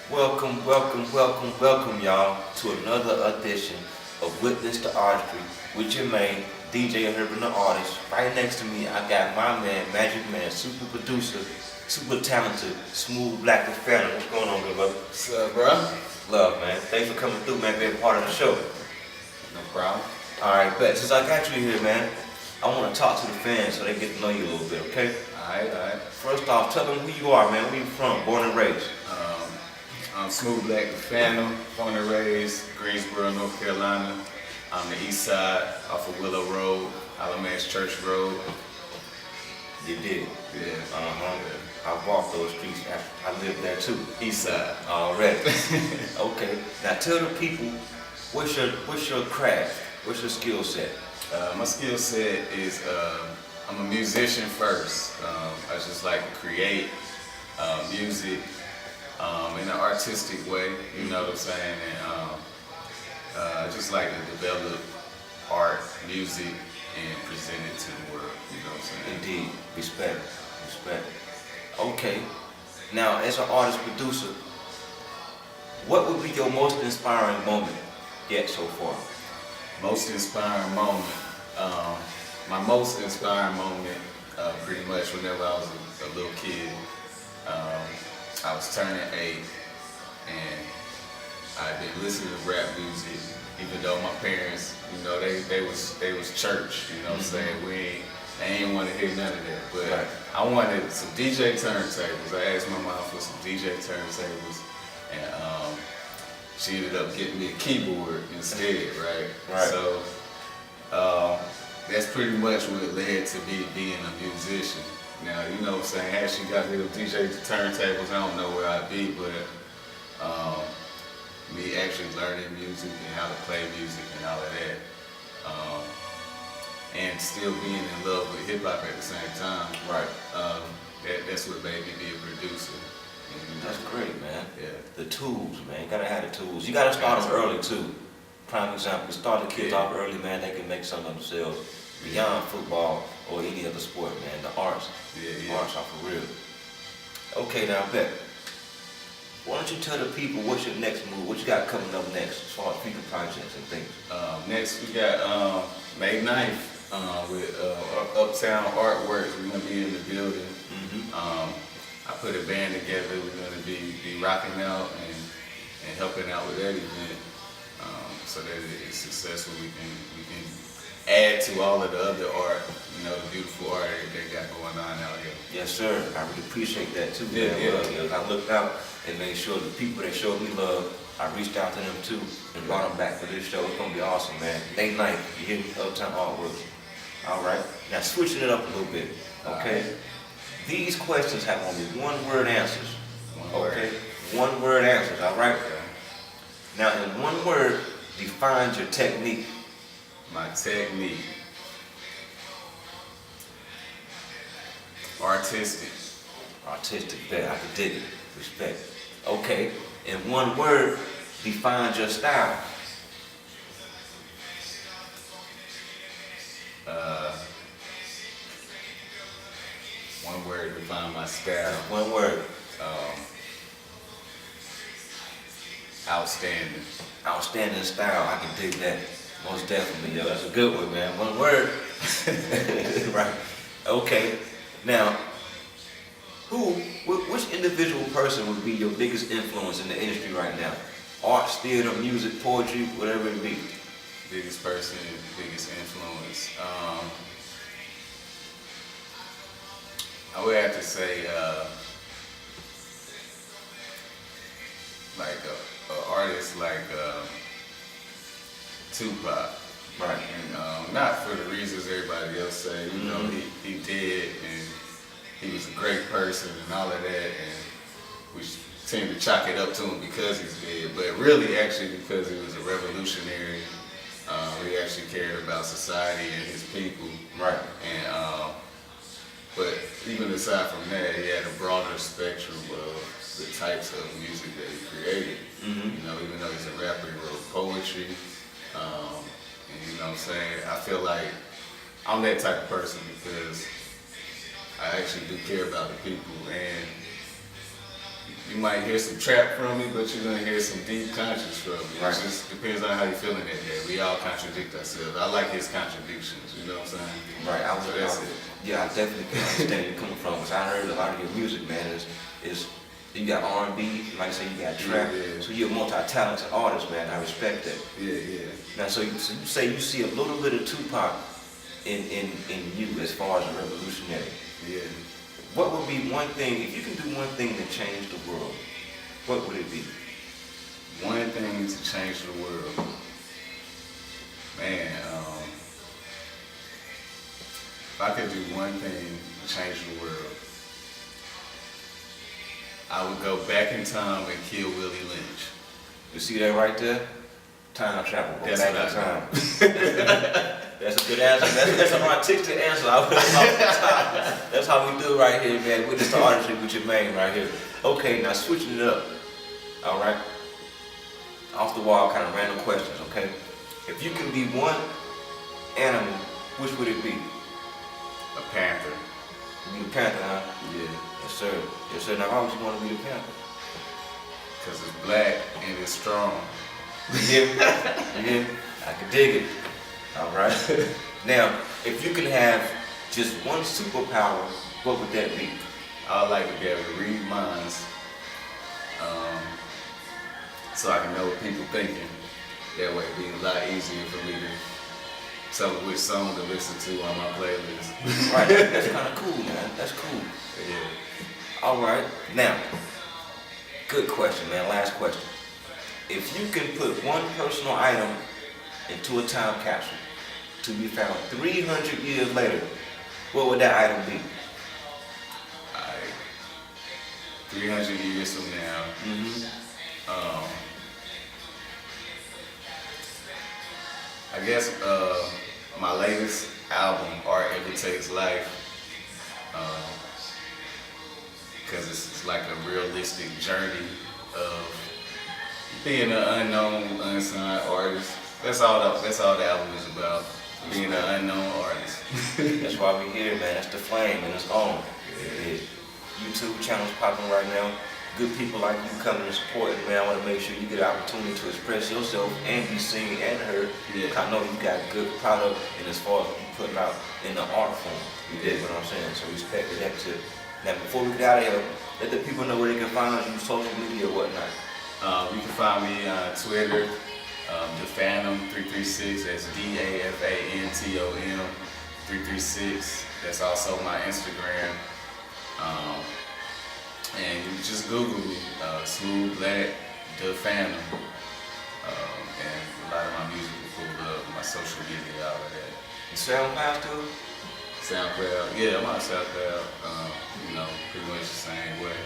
Welcome, welcome, welcome, welcome, y'all, to another edition of Witness to Artistry with your man, DJ TheArtist. Right next to me, I got my man, Magic Man, super producer, super talented, SmoothBlack daFantom. What's going on, good brother? What's up, bro? Love, man. Thanks for coming through, man, being part of the show. No problem. All right, bet. Since I got you here, man, I want to talk to the fans so they get to know you a little bit, okay? Alright. First off, tell them who you are, man. Where you from? Born and raised? I'm SmoothBlack daFantom, born and raised Greensboro, North Carolina. I'm the east side, off of Willow Road, Alamax Church Road. You did. Yeah. I walked those streets. I lived there too. East side. Already. Okay. Now tell the people, what's your craft? What's your skill set? My skill set is I'm a musician first. I just like to create music in an artistic way, you know what I'm saying? And I just like to develop art, music, and present it to the world, you know what I'm saying? Indeed. Respect. Okay. Now, as an artist producer, what would be your most inspiring moment yet so far? Most inspiring moment. My most inspiring moment, pretty much whenever I was a little kid, I was turning 8, and I'd been listening to rap music, even though my parents, you know, they was church, you know what I'm saying? They ain't want to hear none of that, but right. I wanted some DJ turntables. I asked my mom for some DJ turntables, and she ended up getting me a keyboard instead, right? So that's pretty much what led to me being a musician. Now, you know what I'm saying, had she got me the DJ turntables, I don't know where I'd be, but me actually learning music and how to play music and all of that, and still being in love with hip-hop at the same time, Right. That's what made me be a producer. And, That's great, man. Yeah. The tools, man. You gotta have the tools. You gotta start them early too. Prime example, start the kids off early, man. They can make something of themselves beyond football or any other sport, man. The arts. Arts are for real. Okay, now, Bet. Why don't you tell the people what's your next move? What you got coming up next as far as future projects and things? Next, we got May 9th with Uptown Artworks. We're going to be in the building. I put a band together. We're going to be rocking out and helping out with that event so that it's successful. We can add to all of the other art, you know, the beautiful art that they got going on out here. Yes, sir. I really appreciate that too. Yeah. I looked out and made sure the people that showed me love, I reached out to them too and brought them back for this show. It's gonna be awesome, man. May 9th, you hear me? Uptown Artworks. All right. Now switching it up a little bit. Okay. Right. These questions have only one-word answers. Okay. One-word answers. All right. Okay. Now, in one word, define your technique. My technique. Artistic. Artistic, bet. I can dig it. Respect. Okay. In one word, define your style. One word to define my style. One word. Outstanding. Outstanding style. I can dig that. Most definitely. Yo, that's a good one, man. One word. Right. Okay. Now, which individual person would be your biggest influence in the industry right now? Arts, theater, music, poetry, whatever it be. Biggest person, biggest influence. I would have to say, like a artist like Tupac. Right. And not for the reasons everybody else say. You know, he did, and he was a great person and all of that, and we tend to chalk it up to him because he's dead, but really actually because he was a revolutionary. He actually cared about society and his people. Right. And but even aside from that, he had a broader spectrum of the types of music that he created. You know, even though he's a rapper, he wrote poetry. And you know what I'm saying? I feel like I'm that type of person because I actually do care about the people, and You might hear some trap from me, but you're gonna hear some deep conscious from me. Right. It just depends on how you're feeling that day. We all contradict ourselves. I like his contradictions, you know what I'm saying? Right, So that's it. Yeah, I definitely can understand where you're coming from, because I heard a lot of your music, man, is you got R&B, like I say, you got trap, Yeah. so you're a multi-talented artist, man. I respect that. Yeah. Now, so you say you see a little bit of Tupac in you as far as a revolutionary. Yeah. What would be one thing, if you can do one thing to change the world, what would it be? One thing to change the world. Man, if I could do one thing to change the world, I would go back in time and kill Willie Lynch. You see that right there? Time travel, go That's back what in I time. That's a good answer. That's an artistic answer. That's how we do it right here, man. We're just the artistry with your man right here. Okay, now switching it up. All right. Off the wall, kind of random questions. Okay. If you can be one animal, which would it be? A panther. You be the panther, huh? Yeah. Yes, sir. Yes, sir. Now, why would you want to be the panther? Because it's black and it's strong. Yeah. I can dig it. All right. Now, if you could have just one superpower, what would that be? I would like to be able to read minds, so I can know what people thinking. That way it'd be a lot easier for me to tell which song to listen to on my playlist. Right, that's kind of cool, man. That's cool. Yeah. All right. Now, good question, man. Last question. If you can put one personal item into a time capsule to be found 300 years later, what would that item be? 300 years from now, I guess my latest album, Art Imitates Life, because it's like a realistic journey of being an unknown, unsigned artist. That's all the album is about. Being an unknown artist. That's why we're here, man. That's the flame and it's on. Yeah. YouTube channel's popping right now. Good people like you coming and supporting, man. I want to make sure you get an opportunity to express yourself and be seen and heard. Yeah. I know you got good product, and as far as you putting out in the art form, you dig what I'm saying? So respect to that too. Now, before we get out of here, let the people know where they can find us on social media or whatnot. You can find me on Twitter, daFantom 336. That's DAFANTOM 336. That's also my Instagram. And you just Google me, SmoothBlack, daFantom, and a lot of my music will pull up, my social media, all of that. You SoundCloud too? SoundCloud, yeah, I'm on SoundCloud, pretty much the same way.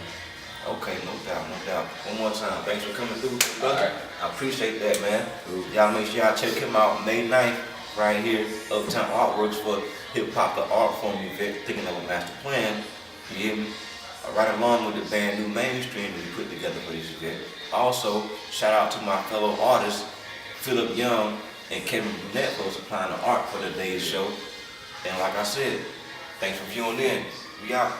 Okay, no doubt. One more time, thanks for coming through. All right. I appreciate that, man. Cool. Y'all make sure y'all check him out May 9th, right here, Uptown Artworks for Hip Hop the Art Form event, thinking of a master plan. You hear me? Right along with the band New Mainstream that we put together for this event. Also, shout out to my fellow artists, Philip Young and Kevin Burnett for supplying the art for today's show. And like I said, thanks for viewing in. We out.